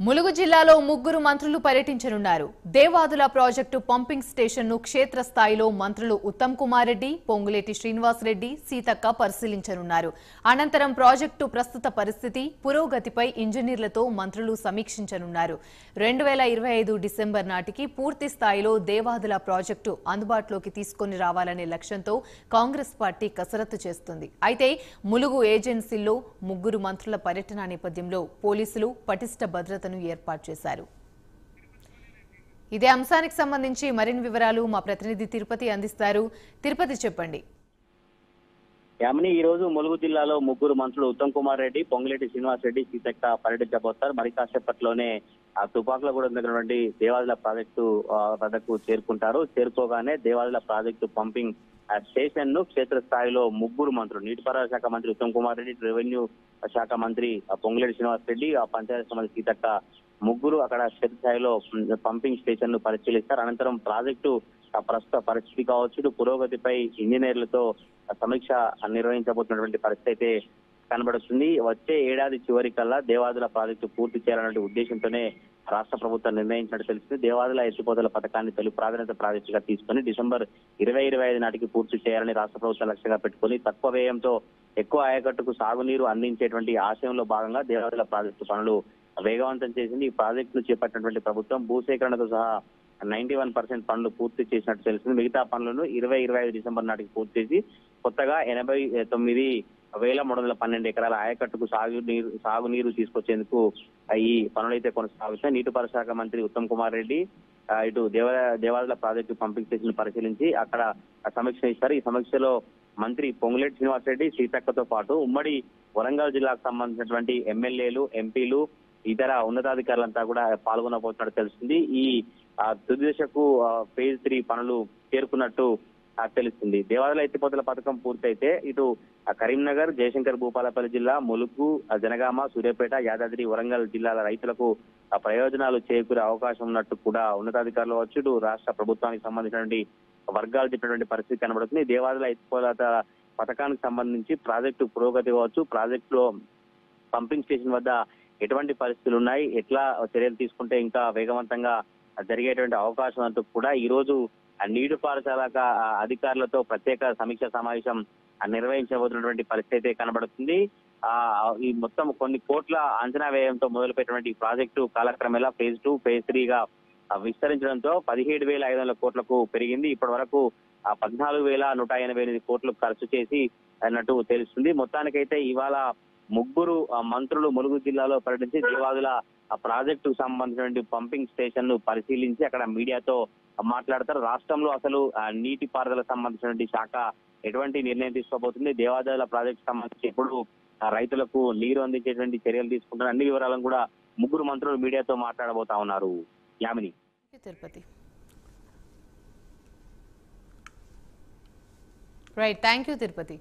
ములుగు జిల్లాలో ముగ్గురు మంత్రులు పర్యటించనున్నారు. దేవాదుల ప్రాజెక్టు పంపింగ్ స్టేషన్ను క్షేత్రస్థాయిలో మంత్రులు ఉత్తమ్ కుమార్ రెడ్డి, పొంగులేటి శ్రీనివాస్ రెడ్డి, సీతక్క పరిశీలించనున్నారు. అనంతరం ప్రాజెక్టు ప్రస్తుత పరిస్థితి, పురోగతిపై ఇంజనీర్లతో మంత్రులు సమీక్షించనున్నారు. 2025 డిసెంబర్ నాటికి పూర్తి స్థాయిలో దేవాదుల ప్రాజెక్టు అందుబాటులోకి తీసుకొని రావాలనే లక్ష్యంతో కాంగ్రెస్ పార్టీ కసరత్తు చేస్తుంది. అయితే ములుగు ఏజెన్సీల్లో ముగ్గురు మంత్రుల పర్యటన నేపథ్యంలో పోలీసులు పటిష్ట భద్రతను ఏర్పాటు చేశారు. ఇదే అంశానికి సంబంధించి మరిన్ని వివరాలు మా ప్రతినిధి తిరుపతి అందిస్తారు. తిరుపతి, చెప్పండి. యామిని, ఈ రోజు ములుగు జిల్లాలో ముగ్గురు మంత్రులు ఉత్తమ్ కుమార్ రెడ్డి, పొంగులేటి శ్రీనివాస్ రెడ్డి, సీతక్క పర్యటించబోతారు. మరి కాసేపట్లోనే తుపాకులగూడెం దగ్గర దేవాదుల ప్రాజెక్టు వద్దకు చేరుకుంటారు. చేరుకోగానే దేవాదుల ప్రాజెక్టు పంపింగ్ స్టేషన్ ను క్షేత్రస్థాయిలో ముగ్గురు మంత్రులు, నీటిపారుదల శాఖ మంత్రి ఉత్తమ్ కుమార్ రెడ్డి, రెవెన్యూ శాఖ మంత్రి పొంగులేటి శ్రీనివాస్ రెడ్డి, పంచాయతీ మంత్రి సీతక్క ముగ్గురు అక్కడ క్షేత్రస్థాయిలో పంపింగ్ స్టేషన్ ను పరిశీలిస్తారు. అనంతరం ప్రాజెక్టు ప్రస్తుత పరిస్థితి కావచ్చు, పురోగతిపై ఇంజనీర్లతో సమీక్ష నిర్వహించబోతున్నటువంటి పరిస్థితి అయితే కనబడుతుంది. వచ్చే ఏడాది చివరికల్లా దేవాదుల ప్రాజెక్టు పూర్తి చేయాలనే ఉద్దేశంతోనే రాష్ట్ర ప్రభుత్వం నిర్ణయించినట్టు తెలిసింది. దేవాదుల ఎత్తిపోతల పథకాన్ని తొలి ప్రాధాన్యత ప్రాజెక్టుగా తీసుకుని డిసెంబర్ 2025 నాటికి పూర్తి చేయాలని రాష్ట్ర ప్రభుత్వం లక్ష్యంగా పెట్టుకుని తక్కువ వ్యయంతో ఎక్కువ ఆయకట్టుకు సాగునీరు అందించేటువంటి ఆశయంలో భాగంగా దేవాదుల ప్రాజెక్టు పనులు వేగవంతం చేసింది. ఈ ప్రాజెక్టును చేపట్టినటువంటి ప్రభుత్వం భూసేకరణతో సహా 91% పనులు పూర్తి చేసినట్టు తెలిసింది. మిగతా పనులను 2025 డిసెంబర్ నాటికి పూర్తి చేసి కొత్తగా 89,312 ఎకరాల ఆయకట్టుకు సాగునీరు తీసుకొచ్చేందుకు ఈ పనులైతే కొనసాగుతాయి. నీటిపారుదల శాఖ మంత్రి ఉత్తమ్ కుమార్ రెడ్డి ఇటు దేవాదుల ప్రాజెక్టు పంపింగ్ స్టేషన్ పరిశీలించి అక్కడ సమీక్ష ఇస్తారు. ఈ సమీక్షలో మంత్రి పొంగులేటి శ్రీనివాస్ రెడ్డి, సీతక్కతో పాటు ఉమ్మడి వరంగల్ జిల్లాకు సంబంధించినటువంటి ఎమ్మెల్యేలు, ఎంపీలు, ఇతర ఉన్నతాధికారులంతా కూడా పాల్గొనబోతున్నట్టు తెలిసింది. ఈ తుది దశకు ఫేజ్ 3 పనులు చేరుకున్నట్టు తెలుస్తుంది. దేవాదుల ఎత్తిపోతల పథకం పూర్తయితే ఇటు కరీంనగర్, జయశంకర్ భూపాలపల్లి జిల్లా, ములుగు, జనగామ, సూర్యాపేట, యాదాద్రి, వరంగల్ జిల్లాల రైతులకు ప్రయోజనాలు చేకూరే అవకాశం ఉన్నట్టు కూడా ఉన్నతాధికారులు వచ్చు, ఇటు రాష్ట్ర ప్రభుత్వానికి సంబంధించినటువంటి వర్గాలు చెప్పినటువంటి పరిస్థితి కనబడుతుంది. దేవాదుల ఎత్తిపోతల పథకానికి సంబంధించి ప్రాజెక్టు పురోగతి కావచ్చు, ప్రాజెక్టులో పంపింగ్ స్టేషన్ వద్ద ఎటువంటి పరిస్థితులు ఉన్నాయి, ఎట్లా చర్యలు తీసుకుంటే ఇంకా వేగవంతంగా జరిగేటువంటి అవకాశం అంటూ కూడా ఈ రోజు నీటిపారుదల అధికారులతో ప్రత్యేక సమీక్ష సమావేశం నిర్వహించబోతున్నటువంటి పరిస్థితి అయితే కనబడుతుంది. ఈ మొత్తం కొన్ని కోట్ల అంచనా వ్యయంతో మొదలుపెట్టినటువంటి ప్రాజెక్టు కాలక్రమేణా ఫేజ్ 2, ఫేజ్ 3 గా విస్తరించడంతో 17,500 కోట్లకు పెరిగింది. ఇప్పటి వరకు 14,188 కోట్లు ఖర్చు చేసి అన్నట్టు తెలుస్తుంది. మొత్తానికైతే ఇవాళ ముగ్గురు మంత్రులు ములుగు జిల్లాలో పర్యటించి దేవాదుల ప్రాజెక్టుకు సంబంధించినటువంటి పంపింగ్ స్టేషన్ ను పరిశీలించి అక్కడ మీడియాతో మాట్లాడతారు. రాష్ట్రంలో అసలు నీటిపారుదల సంబంధించినటువంటి శాఖ ఎటువంటి నిర్ణయం తీసుకోబోతుంది, దేవాదుల ప్రాజెక్టు సంబంధించి ఎప్పుడు రైతులకు నీరు అందించేటువంటి చర్యలు తీసుకుంటారు, అన్ని వివరాలను కూడా ముగ్గురు మంత్రులు మీడియాతో మాట్లాడబోతా ఉన్నారు. Yamini, Tirupati. Right, thank you Tirupati.